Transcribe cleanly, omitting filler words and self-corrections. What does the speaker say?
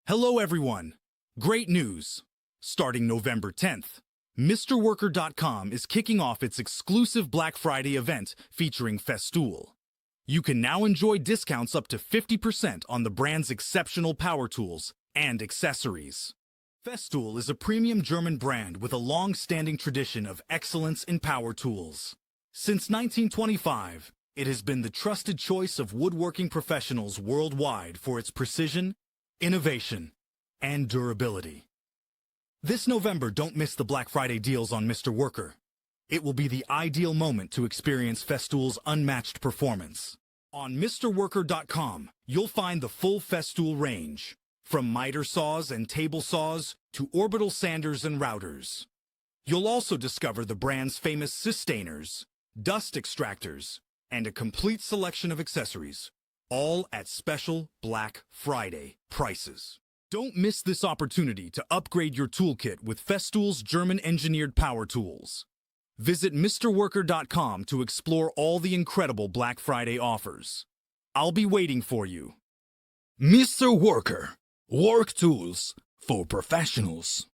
Hello everyone! Great news! Starting November 10th, MrWorker.com is kicking off its exclusive Black Friday event featuring Festool. You can now enjoy discounts up to 50% on the brand's exceptional power tools and accessories. Festool is a premium German brand with a long-standing tradition of excellence in power tools. Since 1925, it has been the trusted choice of woodworking professionals worldwide for its precision, innovation, and durability. This November, don't miss the Black Friday deals on Mr. Worker. It will be the ideal moment to experience Festool's unmatched performance. On MrWorker.com, you'll find the full Festool range, from miter saws and table saws to orbital sanders and routers. You'll also discover the brand's famous sustainers, dust extractors, and a complete selection of accessories, all at special Black Friday prices. Don't miss this opportunity to upgrade your toolkit with Festool's German-engineered power tools. Visit MrWorker.com to explore all the incredible Black Friday offers. I'll be waiting for you. Mr. Worker. Work tools for professionals.